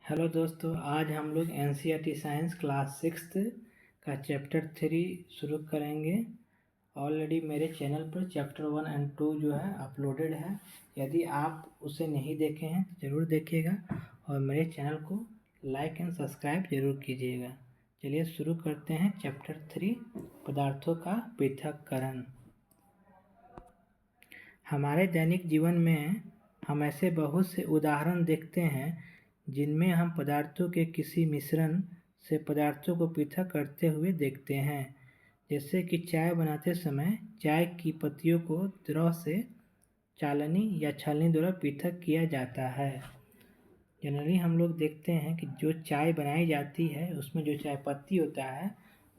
Hello दोस्तों, आज हम लोग एनसीईआरटी साइंस क्लास 6 का चैप्टर 3 शुरू करेंगे। ऑलरेडी मेरे चैनल पर चैप्टर 1 एंड 2 जो है अपलोडेड है। यदि आप उसे नहीं देखे हैं तो ज़रूर देखिएगा और मेरे चैनल को लाइक एंड सब्सक्राइब जरूर कीजिएगा। चलिए शुरू करते हैं चैप्टर 3, पदार्थों का पृथक्करण। हमारे दैनिक जीवन में हम ऐसे बहुत से उदाहरण देखते हैं जिनमें हम पदार्थों के किसी मिश्रण से पदार्थों को पृथक करते हुए देखते हैं। जैसे कि चाय बनाते समय चाय की पत्तियों को द्रव से चालनी या छलनी द्वारा पृथक किया जाता है। जनरली हम लोग देखते हैं कि जो चाय बनाई जाती है उसमें जो चाय पत्ती होता है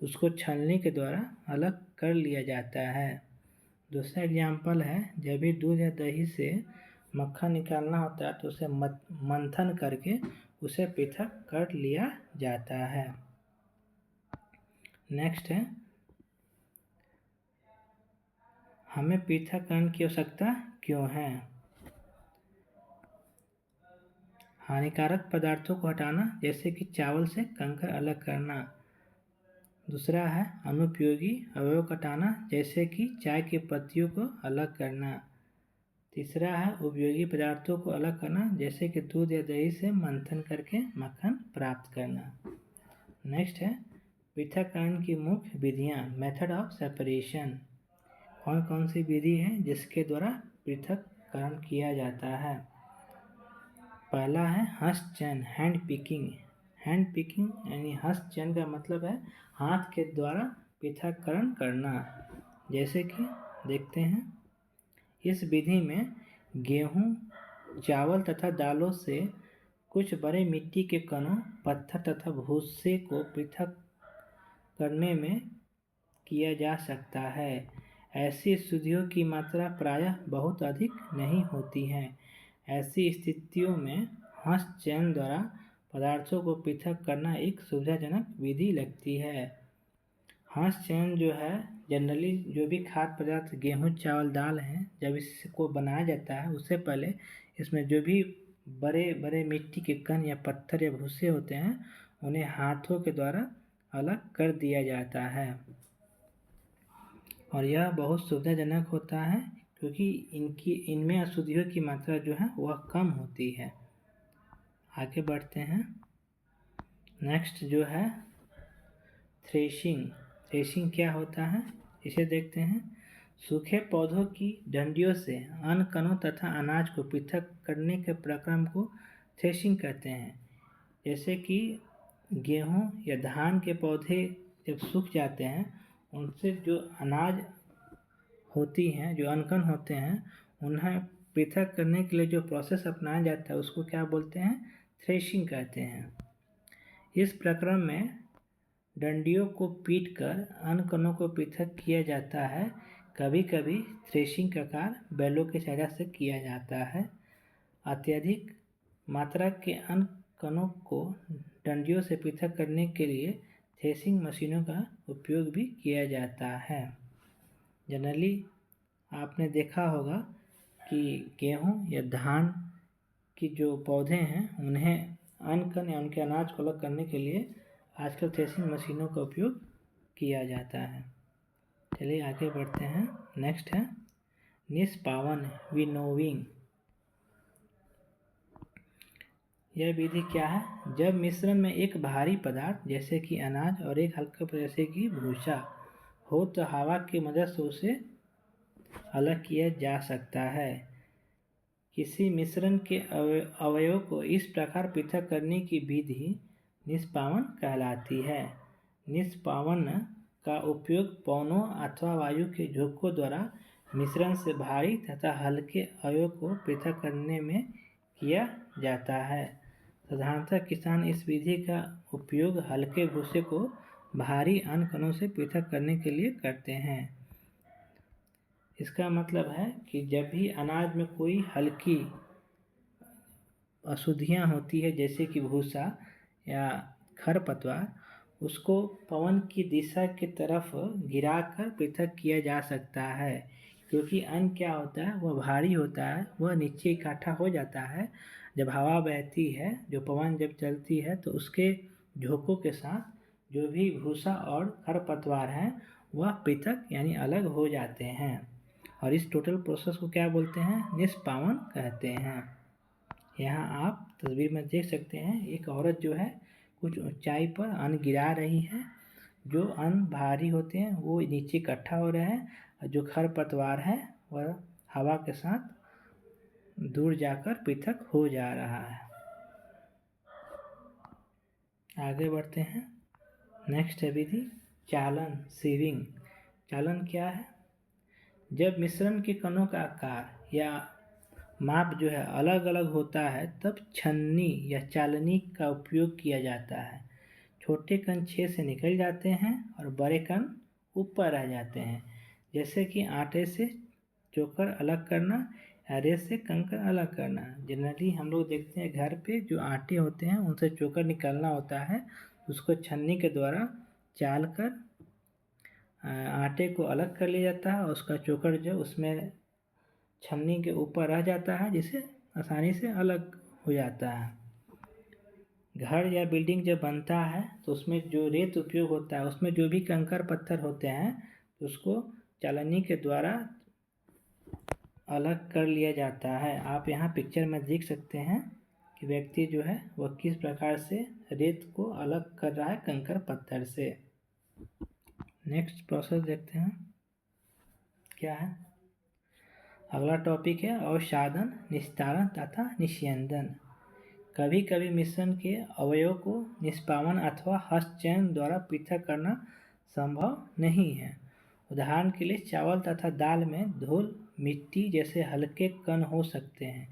उसको छलनी के द्वारा अलग कर लिया जाता है। दूसरा एग्जाम्पल है, जब भी दूध या दही से मक्खन निकालना होता है तो उसे मंथन करके उसे पृथक कर लिया जाता है। नेक्स्ट है, हमें पृथक्करण की आवश्यकता क्यों है? हानिकारक पदार्थों को हटाना, जैसे कि चावल से कंकर अलग करना। दूसरा है अनुपयोगी अवयव हटाना, जैसे कि चाय की पत्तियों को अलग करना। तीसरा है उपयोगी पदार्थों को अलग करना, जैसे कि दूध या दही से मंथन करके मक्खन प्राप्त करना। नेक्स्ट है पृथक्करण की मुख्य विधियाँ, मेथड ऑफ सेपरेशन। कौन कौन सी विधि है जिसके द्वारा पृथक्करण किया जाता है? पहला है हस्तचयन, हैंड पिकिंग। हैंड पिकिंग यानी हस्तचयन का मतलब है हाथ के द्वारा पृथक्करण करना। जैसे कि देखते हैं, इस विधि में गेहूं, चावल तथा दालों से कुछ बड़े मिट्टी के कणों, पत्थर तथा भूसे को पृथक करने में किया जा सकता है। ऐसी स्थितियों की मात्रा प्रायः बहुत अधिक नहीं होती है। ऐसी स्थितियों में हस्तचयन द्वारा पदार्थों को पृथक करना एक सुविधाजनक विधि लगती है। हस्तचयन जो है जनरली जो भी खाद्य पदार्थ गेहूँ, चावल, दाल हैं, जब इसको बनाया जाता है उससे पहले इसमें जो भी बड़े बड़े मिट्टी के कण या पत्थर या भूसे होते हैं उन्हें हाथों के द्वारा अलग कर दिया जाता है और यह बहुत सुविधाजनक होता है क्योंकि इनमें अशुद्धियों की मात्रा जो है वह कम होती है। आगे बढ़ते हैं। नेक्स्ट जो है थ्रेशिंग। थ्रेशिंग क्या होता है इसे देखते हैं। सूखे पौधों की डंडियों से अन्न कणों तथा अनाज को पृथक करने के प्रक्रम को थ्रेशिंग कहते हैं। जैसे कि गेहूं या धान के पौधे जब सूख जाते हैं उनसे जो अनाज होती हैं, जो अनकण होते हैं, उन्हें पृथक करने के लिए जो प्रोसेस अपनाया जाता है उसको क्या बोलते हैं? थ्रेशिंग कहते हैं। इस प्रक्रम में डंडियों को पीटकर अन्न कणों को पृथक किया जाता है। कभी कभी थ्रेशिंग का कार्य बैलों की सहायता से किया जाता है। अत्यधिक मात्रा के अन्न कणों को डंडियों से पृथक करने के लिए थ्रेशिंग मशीनों का उपयोग भी किया जाता है। जनरली आपने देखा होगा कि गेहूं या धान की जो पौधे हैं उन्हें अन्न कण या उनके अनाज को अलग करने के लिए आजकल थ्रेशिंग मशीनों का उपयोग किया जाता है। चलिए आगे बढ़ते हैं। नेक्स्ट है निष्पावन, विनोविंग। यह विधि क्या है? जब मिश्रण में एक भारी पदार्थ जैसे कि अनाज और एक हल्का पदार्थ जैसे कि भूसा हो तो हवा की मदद से उसे अलग किया जा सकता है। किसी मिश्रण के अवयव को इस प्रकार पृथक करने की विधि निष्पावन कहलाती है। निष्पावन का उपयोग पवनों अथवा वायु के झोंकों द्वारा मिश्रण से भारी तथा हल्के अवयव को पृथक करने में किया जाता है। साधारणतः किसान इस विधि का उपयोग हल्के भूसे को भारी अन्न कणों से पृथक करने के लिए करते हैं। इसका मतलब है कि जब भी अनाज में कोई हल्की अशुद्धियाँ होती है जैसे कि भूसा या खरपतवार, उसको पवन की दिशा की तरफ गिराकर पृथक किया जा सकता है। क्योंकि अन्न क्या होता है, वह भारी होता है, वह नीचे इकट्ठा हो जाता है। जब हवा बहती है, जो पवन जब चलती है तो उसके झोंकों के साथ जो भी भूसा और खरपतवार हैं वह पृथक यानी अलग हो जाते हैं और इस टोटल प्रोसेस को क्या बोलते हैं? निष्पावन कहते हैं। यहाँ आप तस्वीर में देख सकते हैं एक औरत जो है कुछ ऊंचाई पर अन्न गिरा रही है। जो अन्न भारी होते हैं वो नीचे इकट्ठा हो रहे हैं और जो खरपतवार है वह हवा के साथ दूर जाकर पृथक हो जा रहा है। आगे बढ़ते हैं। नेक्स्ट है विधि चालन, सीविंग। चालन क्या है? जब मिश्रण के कणों का आकार या माप जो है अलग अलग होता है तब छन्नी या चालनी का उपयोग किया जाता है। छोटे कण छेद से निकल जाते हैं और बड़े कण ऊपर रह जाते हैं। जैसे कि आटे से चोकर अलग करना या रेत से कंकर अलग करना। जनरली हम लोग देखते हैं घर पे जो आटे होते हैं उनसे चोकर निकालना होता है, उसको छन्नी के द्वारा चाल कर आटे को अलग कर लिया जाता है और उसका चोकर जो उसमें छन्नी के ऊपर रह जाता है जिससे आसानी से अलग हो जाता है। घर या बिल्डिंग जब बनता है तो उसमें जो रेत उपयोग होता है उसमें जो भी कंकर पत्थर होते हैं तो उसको चालनी के द्वारा अलग कर लिया जाता है। आप यहाँ पिक्चर में देख सकते हैं कि व्यक्ति जो है वह किस प्रकार से रेत को अलग कर रहा है कंकर पत्थर से। नेक्स्ट प्रोसेस देखते हैं क्या है। अगला टॉपिक है अवसादन, निस्तारण तथा निस्यंदन। कभी कभी मिश्रण के अवयव को निष्पावन अथवा हस्तचयन द्वारा पृथक करना संभव नहीं है। उदाहरण के लिए चावल तथा दाल में धूल, मिट्टी जैसे हल्के कण हो सकते हैं।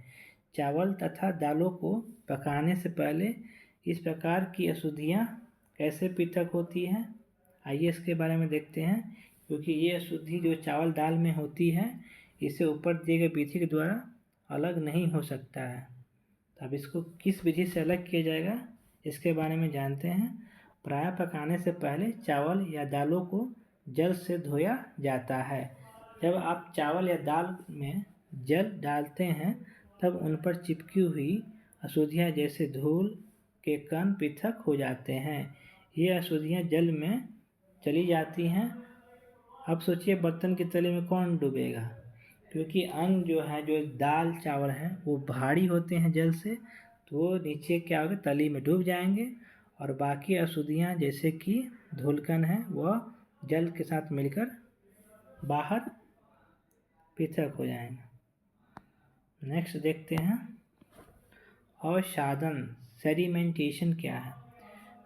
चावल तथा दालों को पकाने से पहले इस प्रकार की अशुद्धियाँ कैसे पृथक होती हैं, आइए इसके बारे में देखते हैं। क्योंकि ये अशुद्धि जो चावल दाल में होती है इसे ऊपर दिए गए विधि के द्वारा अलग नहीं हो सकता है। तो अब इसको किस विधि से अलग किया जाएगा इसके बारे में जानते हैं। प्रायः पकाने से पहले चावल या दालों को जल से धोया जाता है। जब आप चावल या दाल में जल डालते हैं तब उन पर चिपकी हुई अशुद्धियाँ जैसे धूल के कण पृथक हो जाते हैं। ये अशुद्धियाँ जल में चली जाती हैं। अब सोचिए बर्तन की तले में कौन डूबेगा, क्योंकि अन्न जो है जो दाल चावल है वो भारी होते हैं जल से, तो वो नीचे क्या होगा तली में डूब जाएंगे और बाकी अशुद्धियाँ जैसे कि धूलकण है वह जल के साथ मिलकर बाहर पृथक हो जाएंगे। नेक्स्ट देखते हैं अवसादन, सेडिमेंटेशन क्या है।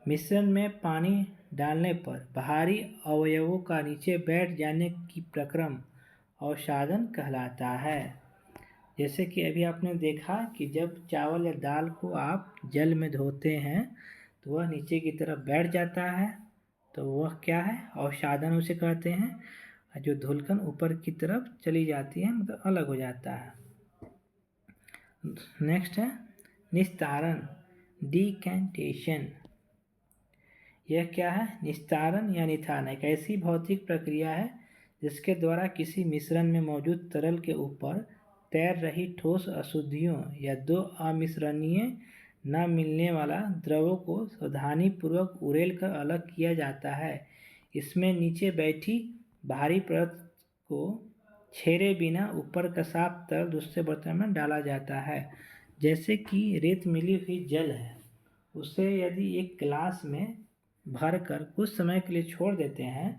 मिश्रण में पानी डालने पर बाहरी अवयवों का नीचे बैठ जाने की प्रक्रम अवसादन कहलाता है। जैसे कि अभी आपने देखा कि जब चावल या दाल को आप जल में धोते हैं तो वह नीचे की तरफ बैठ जाता है, तो वह क्या है अवसादन उसे कहते हैं। जो धूलकण ऊपर की तरफ चली जाती है मतलब अलग हो जाता है। नेक्स्ट है निस्तारण, डिकैंटेशन। यह क्या है? निस्तारण या निथान एक ऐसी भौतिक प्रक्रिया है जिसके द्वारा किसी मिश्रण में मौजूद तरल के ऊपर तैर रही ठोस अशुद्धियों या दो अमिश्रणीय न मिलने वाला द्रवों को सावधानीपूर्वक उड़ेल कर अलग किया जाता है। इसमें नीचे बैठी भारी परत को छेड़े बिना ऊपर का साफ तरल दूसरे बर्तन में डाला जाता है। जैसे कि रेत मिली हुई जल है, उसे यदि एक गिलास में भर कर कुछ समय के लिए छोड़ देते हैं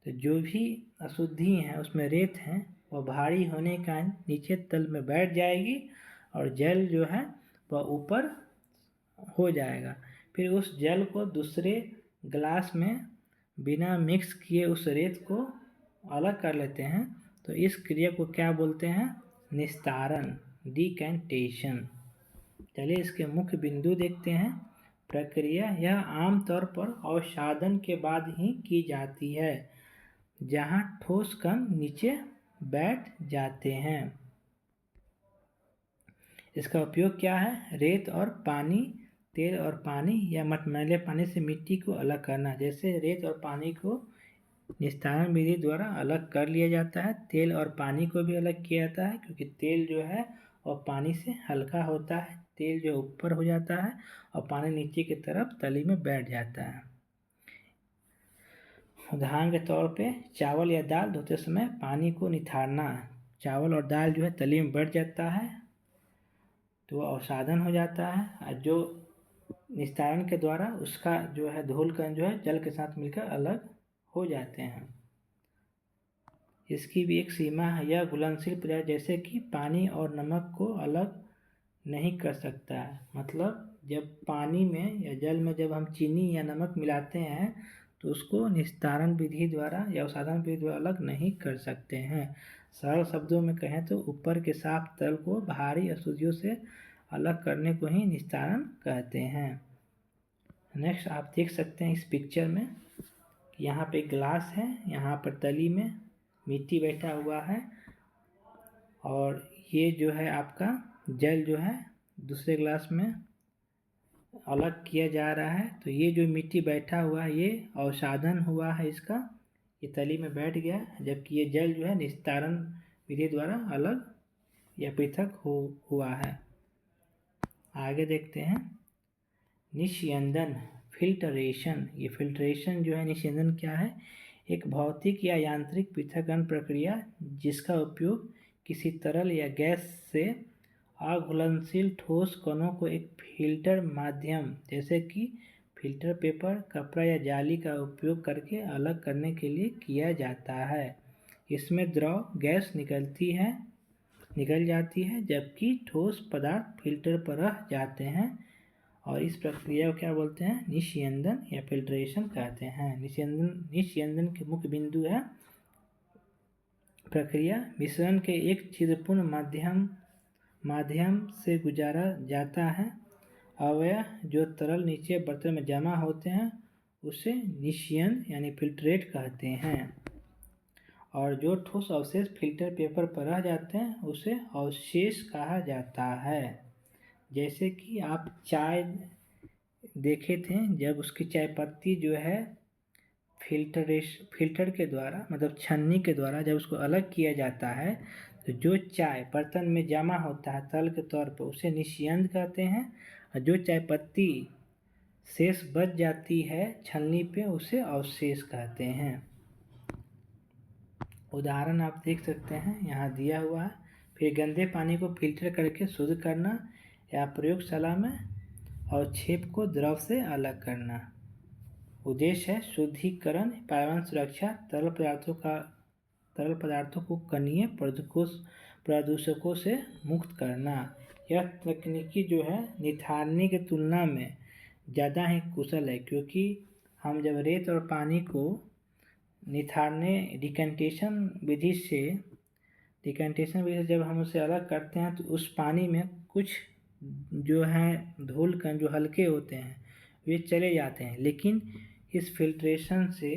तो जो भी अशुद्धि हैं उसमें रेत हैं वह भारी होने का नीचे तल में बैठ जाएगी और जल जो है वह ऊपर हो जाएगा। फिर उस जल को दूसरे गिलास में बिना मिक्स किए उस रेत को अलग कर लेते हैं, तो इस क्रिया को क्या बोलते हैं? निस्तारण, डिकैंटेशन। चलिए इसके मुख्य बिंदु देखते हैं। प्रक्रिया यह आमतौर पर अवसादन के बाद ही की जाती है जहां ठोस कण नीचे बैठ जाते हैं। इसका उपयोग क्या है? रेत और पानी, तेल और पानी या मटमैले पानी से मिट्टी को अलग करना। जैसे रेत और पानी को निस्तारण विधि द्वारा अलग कर लिया जाता है। तेल और पानी को भी अलग किया जाता है क्योंकि तेल जो है वह पानी से हल्का होता है, तेल जो ऊपर हो जाता है और पानी नीचे की तरफ तली में बैठ जाता है। उदाहरण के तौर पे चावल या दाल धोते समय पानी को निथारना, चावल और दाल जो है तली में बैठ जाता है तो वह अवसादन हो जाता है, और जो निस्तारण के द्वारा उसका जो है धूल कण जो है जल के साथ मिलकर अलग हो जाते हैं। इसकी भी एक सीमा है। यह घुलनशील पदार्थ जैसे कि पानी और नमक को अलग नहीं कर सकता है। मतलब जब पानी में या जल में जब हम चीनी या नमक मिलाते हैं तो उसको निस्तारण विधि द्वारा या अवसादन विधि द्वारा अलग नहीं कर सकते हैं। सरल शब्दों में कहें तो ऊपर के साफ तल को बाहरी अशुद्धियों से अलग करने को ही निस्तारण कहते हैं। नेक्स्ट आप देख सकते हैं इस पिक्चर में, यहाँ पे ग्लास है, यहाँ पर तली में मिट्टी बैठा हुआ है और ये जो है आपका जल जो है दूसरे ग्लास में अलग किया जा रहा है। तो ये जो मिट्टी बैठा हुआ है ये अवसादन हुआ है इसका, ये तली में बैठ गया, जबकि ये जल जो है निस्तारण विधि द्वारा अलग या पृथक हुआ है। आगे देखते हैं निस्यंदन, फिल्टरेशन। ये फिल्ट्रेशन जो है निस्यंदन क्या है? एक भौतिक या यांत्रिक पृथक्करण प्रक्रिया जिसका उपयोग किसी तरल या गैस से अघुलनशील ठोस कणों को एक फिल्टर माध्यम जैसे कि फिल्टर पेपर, कपड़ा या जाली का उपयोग करके अलग करने के लिए किया जाता है। इसमें द्रव गैस निकल जाती है जबकि ठोस पदार्थ फिल्टर पर रह जाते हैं और इस प्रक्रिया को क्या बोलते हैं? निस्यंदन या फिल्ट्रेशन कहते हैं। निस्यंदन के मुख्य बिंदु है प्रक्रिया मिश्रण के एक छिद्रपूर्ण माध्यम से गुजारा जाता है। अवयव जो तरल नीचे बर्तन में जमा होते हैं उसे निस्यंद यानी फिल्ट्रेट कहते हैं और जो ठोस अवशेष फिल्टर पेपर पर रह जाते हैं उसे अवशेष कहा जाता है। जैसे कि आप चाय देखे थे, जब उसकी चाय पत्ती जो है फिल्टर के द्वारा मतलब छन्नी के द्वारा जब उसको अलग किया जाता है तो जो चाय बर्तन में जमा होता है तरल के तौर पर उसे निस्यंद कहते हैं और जो चाय पत्ती शेष बच जाती है छलनी पे उसे अवशेष कहते हैं। उदाहरण आप देख सकते हैं यहाँ दिया हुआ है। फिर गंदे पानी को फिल्टर करके शुद्ध करना या प्रयोगशाला में अवक्षेप को द्रव से अलग करना। उद्देश्य है शुद्धिकरण, पर्यावरण सुरक्षा, तरल पदार्थों को कणीय प्रदूषकों से मुक्त करना। यह तकनीकी जो है निथारने की तुलना में ज़्यादा ही कुशल है क्योंकि हम जब रेत और पानी को निथारने डिकैंटेशन विधि से जब हम उसे अलग करते हैं तो उस पानी में कुछ जो है धूल कण जो हल्के होते हैं वे चले जाते हैं, लेकिन इस फिल्ट्रेशन से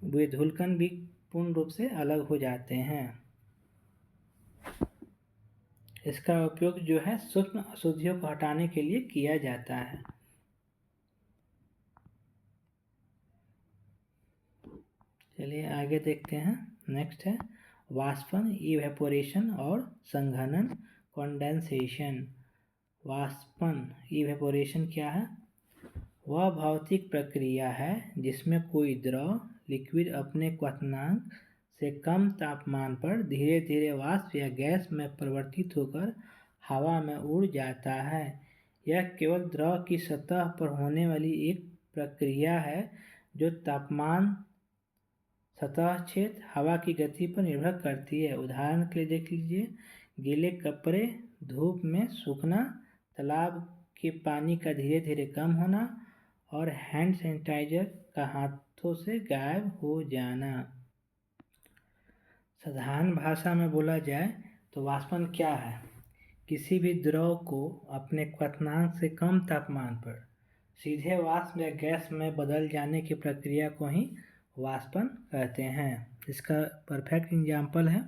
वे धूलकण भी पूर्ण रूप से अलग हो जाते हैं। इसका उपयोग जो है सूक्ष्म अशुद्धियों को हटाने के लिए किया जाता है। चलिए आगे देखते हैं। नेक्स्ट है वाष्पन, इवेपोरेशन और संघनन, कंडेंसेशन। वाष्पन इवेपोरेशन क्या है? वह भौतिक प्रक्रिया है जिसमें कोई द्रव लिक्विड अपने क्वथनांक से कम तापमान पर धीरे धीरे वाष्प या गैस में परिवर्तित होकर हवा में उड़ जाता है। यह केवल द्रव की सतह पर होने वाली एक प्रक्रिया है जो तापमान, सतह क्षेत्र, हवा की गति पर निर्भर करती है। उदाहरण के लिए देख लीजिए, गीले कपड़े धूप में सूखना, तालाब के पानी का धीरे धीरे कम होना और हैंड सैनिटाइजर का हाथों से गायब हो जाना। साधारण भाषा में बोला जाए तो वाष्पन क्या है? किसी भी द्रव को अपने क्वथनांक से कम तापमान पर सीधे वाष्प या गैस में बदल जाने की प्रक्रिया को ही वाष्पन कहते हैं। इसका परफेक्ट एग्जाम्पल है,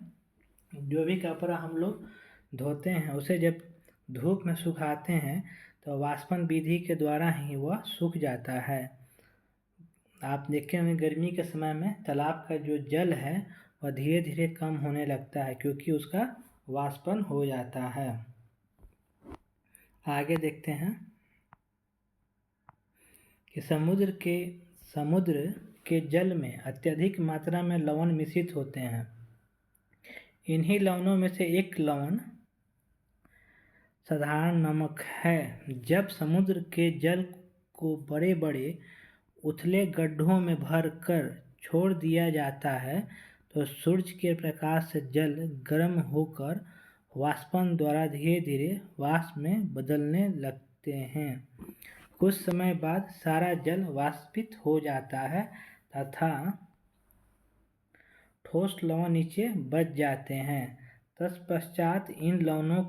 जो भी कपड़ा हम लोग धोते हैं उसे जब धूप में सुखाते हैं तो वाष्पन विधि के द्वारा ही वह सूख जाता है। आप देखे होंगे गर्मी के समय में तालाब का जो जल है वह धीरे धीरे कम होने लगता है क्योंकि उसका वाष्पन हो जाता है। आगे देखते हैं कि समुद्र के जल में अत्यधिक मात्रा में लवण मिश्रित होते हैं। इन्हीं लवणों में से एक लवण साधारण नमक है। जब समुद्र के जल को बड़े बड़े उथले गड्ढों में भरकर छोड़ दिया जाता है तो सूर्य के प्रकाश से जल गर्म होकर वाष्पन द्वारा धीरे धीरे वाष्प में बदलने लगते हैं। कुछ समय बाद सारा जल वाष्पित हो जाता है तथा ठोस लवण नीचे बच जाते हैं। तत्पश्चात इन लवणों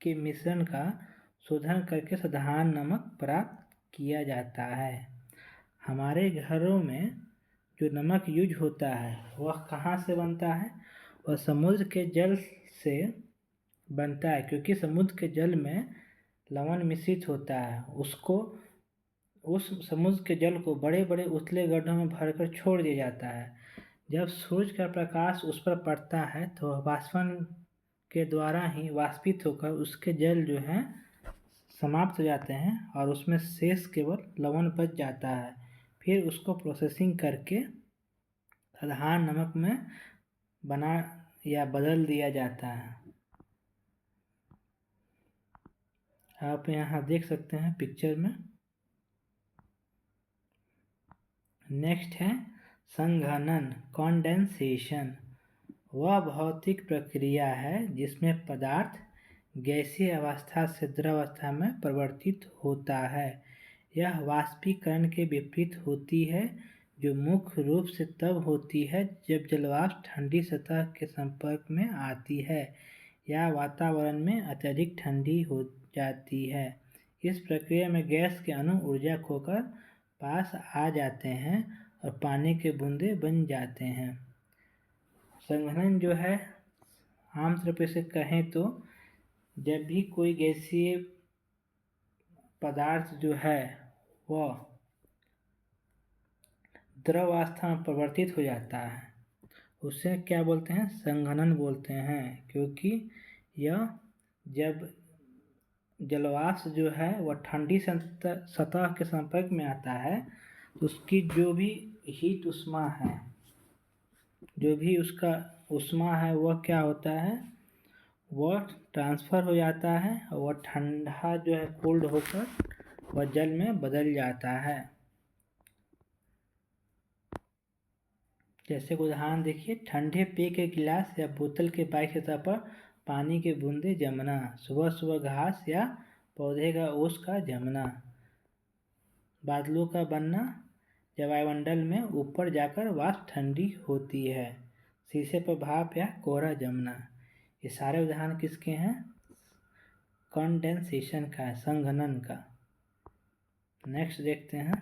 के मिश्रण का शोधन करके साधारण नमक प्राप्त किया जाता है। हमारे घरों में जो नमक यूज होता है वह कहाँ से बनता है? वह समुद्र के जल से बनता है, क्योंकि समुद्र के जल में लवण मिश्रित होता है। उस समुद्र के जल को बड़े बड़े उथले गड्ढों में भरकर छोड़ दिया जाता है। जब सूर्य का प्रकाश उस पर पड़ता है तो वाष्पन के द्वारा ही वाष्पित होकर उसके जल जो हैं समाप्त हो जाते हैं और उसमें शेष केवल लवण बच जाता है। फिर उसको प्रोसेसिंग करके साधारण नमक में बना या बदल दिया जाता है। आप यहाँ देख सकते हैं पिक्चर में। नेक्स्ट है संघनन, कंडेंसेशन। वह भौतिक प्रक्रिया है जिसमें पदार्थ गैसीय अवस्था से द्रवावस्था में परिवर्तित होता है। यह वाष्पीकरण के विपरीत होती है, जो मुख्य रूप से तब होती है जब जलवाष्प ठंडी सतह के संपर्क में आती है या वातावरण में अत्यधिक ठंडी हो जाती है। इस प्रक्रिया में गैस के अणु ऊर्जा खोकर पास आ जाते हैं और पानी के बूंदे बन जाते हैं। संघनन जो है आमतौर पर से कहें तो जब भी कोई गैसीय पदार्थ जो है वह द्रव अवस्था में परिवर्तित हो जाता है, उसे क्या बोलते हैं? संघनन बोलते हैं। क्योंकि यह जब जलवाष्प जो है वह ठंडी सतह के संपर्क में आता है तो उसकी जो भी हीट उष्मा है, जो भी उसका उष्मा है वह क्या होता है, वह ट्रांसफ़र हो जाता है और वह ठंडा जो है कोल्ड होकर वह जल में बदल जाता है। जैसे उदाहरण देखिए, ठंडे पेय के गिलास या बोतल के बाहरी सतह पर पानी के बूंदे जमना, सुबह सुबह घास या पौधे का ओस का जमना, बादलों का बनना जब वायुमंडल में ऊपर जाकर वाष्प ठंडी होती है, शीशे पर भाप या कोहरा जमना। ये सारे उदाहरण किसके हैं? कंडेंसेशन का है, संघनन का। नेक्स्ट देखते हैं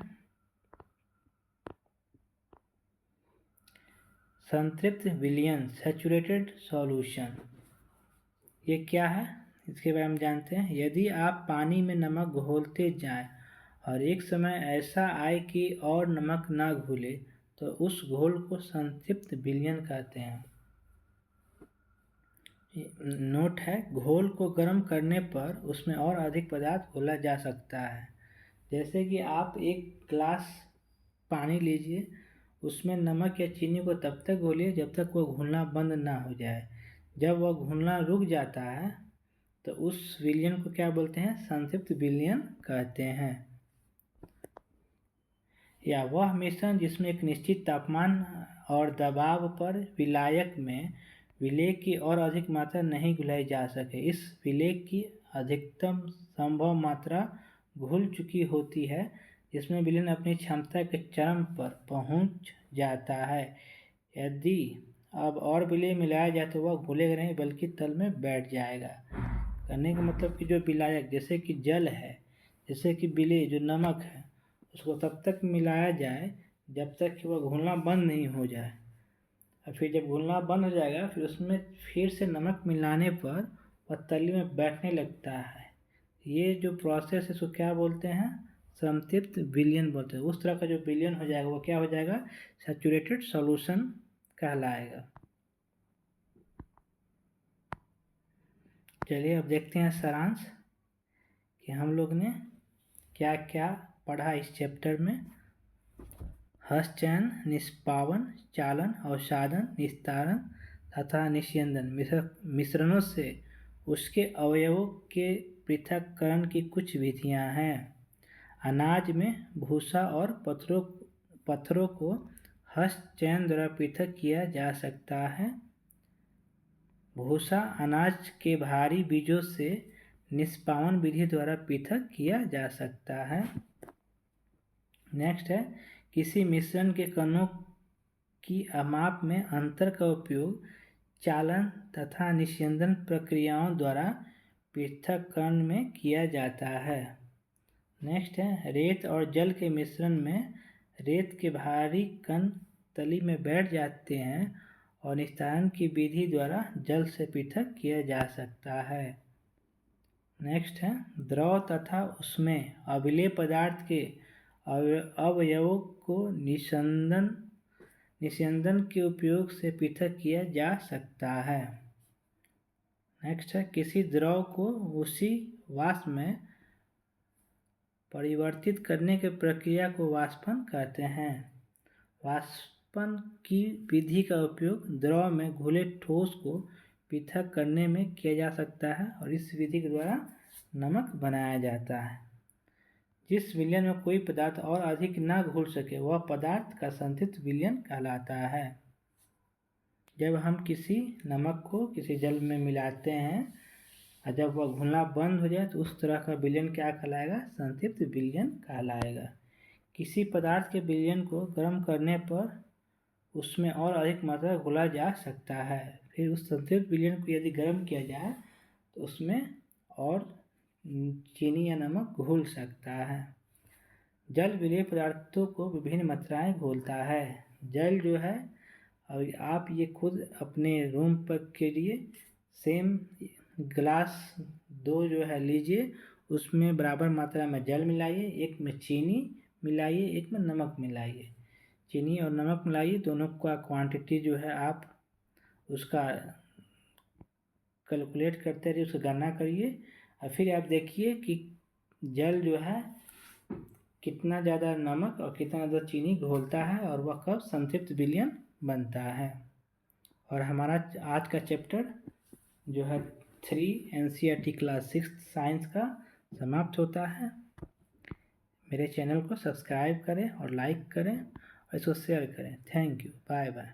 संतृप्त विलयन, सैचुरेटेड सॉल्यूशन। ये क्या है इसके बारे में जानते हैं। यदि आप पानी में नमक घोलते जाएं और एक समय ऐसा आए कि और नमक ना घुले तो उस घोल को संतृप्त विलयन कहते हैं। नोट है, घोल को गर्म करने पर उसमें और अधिक पदार्थ घोला जा सकता है। जैसे कि आप एक ग्लास पानी लीजिए, उसमें नमक या चीनी को तब तक घोलिए जब तक वह घुलना बंद ना हो जाए। जब वह घुलना रुक जाता है तो उस विलयन को क्या बोलते हैं? संतृप्त विलयन कहते हैं। या वह मिश्रण जिसमें एक निश्चित तापमान और दबाव पर विलायक में विलेय की और अधिक मात्रा नहीं घुलाई जा सके। इस विलेय की अधिकतम संभव मात्रा घुल चुकी होती है, जिसमें विलयन अपनी क्षमता के चरम पर पहुंच जाता है। यदि अब और विलेय मिलाया जाए तो वह घुलेगा नहीं बल्कि तल में बैठ जाएगा। कहने का मतलब कि जो विलायक जैसे कि जल है, जैसे कि विलेय जो नमक है, उसको तब तक मिलाया जाए जब तक कि वह घुलना बंद नहीं हो जाए। और फिर जब घुलना बंद हो जाएगा फिर उसमें फिर से नमक मिलाने पर वह तली में बैठने लगता है। ये जो प्रोसेस है इसको क्या बोलते हैं? संतृप्त विलयन बोलते हैं। उस तरह का जो विलयन हो जाएगा वो क्या हो जाएगा? सैचुरेटेड सॉल्यूशन कहलाएगा। चलिए अब देखते हैं सारांश। कि हम लोग ने क्या क्या पढ़ा इस चैप्टर में। हस्तचयन, निष्पावन, चालन, अवसादन, निस्तारण तथा निस्यंदन मिश्रणों से उसके अवयवों के पृथक्करण की कुछ विधियां हैं। अनाज में भूसा और पत्थरों को हस्तचयन द्वारा पृथक किया जा सकता है। भूसा अनाज के भारी बीजों से निष्पावन विधि द्वारा पृथक किया जा सकता है। नेक्स्ट है, किसी मिश्रण के कणों की माप में अंतर का उपयोग चालन तथा निस्यंदन प्रक्रियाओं द्वारा पृथक्करण में किया जाता है। नेक्स्ट है, रेत और जल के मिश्रण में रेत के भारी कण तली में बैठ जाते हैं और निस्तारण की विधि द्वारा जल से पृथक किया जा सकता है। नेक्स्ट है, द्रव तथा उसमें अम्लीय पदार्थ के अवयवों को निस्यंदन के उपयोग से पृथक किया जा सकता है। नेक्स्ट है, किसी द्रव को उसी वाष्प में परिवर्तित करने की प्रक्रिया को वाष्पन कहते हैं। वाष्पन की विधि का उपयोग द्रव में घुले ठोस को पृथक करने में किया जा सकता है और इस विधि के द्वारा नमक बनाया जाता है। जिस विलयन में कोई पदार्थ और अधिक न घुल सके वह पदार्थ का संतृप्त विलयन कहलाता है। जब हम किसी नमक को किसी जल में मिलाते हैं और जब वह घुलना बंद हो जाए तो उस तरह का विलयन क्या कहलाएगा? संतृप्त विलयन कहलाएगा। किसी पदार्थ के विलयन को गर्म करने पर उसमें और अधिक मात्रा घुला जा सकता है। फिर उस संतृप्त विलयन को यदि गर्म किया जाए तो उसमें और चीनी या नमक घुल सकता है। जल विलेय पदार्थों को विभिन्न मात्राएं घोलता है। जल जो है, और आप ये खुद अपने रूम पर के लिए सेम ग्लास 2 जो है लीजिए, उसमें बराबर मात्रा में जल मिलाइए, एक में चीनी मिलाइए, एक में नमक मिलाइए। चीनी और नमक मिलाइए, दोनों का क्वांटिटी जो है आप उसका कैलकुलेट करते रहिए, उसका गणना करिए और फिर आप देखिए कि जल जो है कितना ज़्यादा नमक और कितना ज़्यादा चीनी घोलता है और वह कब संतृप्त विलयन बनता है। और हमारा आज का चैप्टर जो है 3 NCERT क्लास 6 साइंस का समाप्त होता है। मेरे चैनल को सब्सक्राइब करें और लाइक करें और इसको शेयर करें। Thank you, bye bye.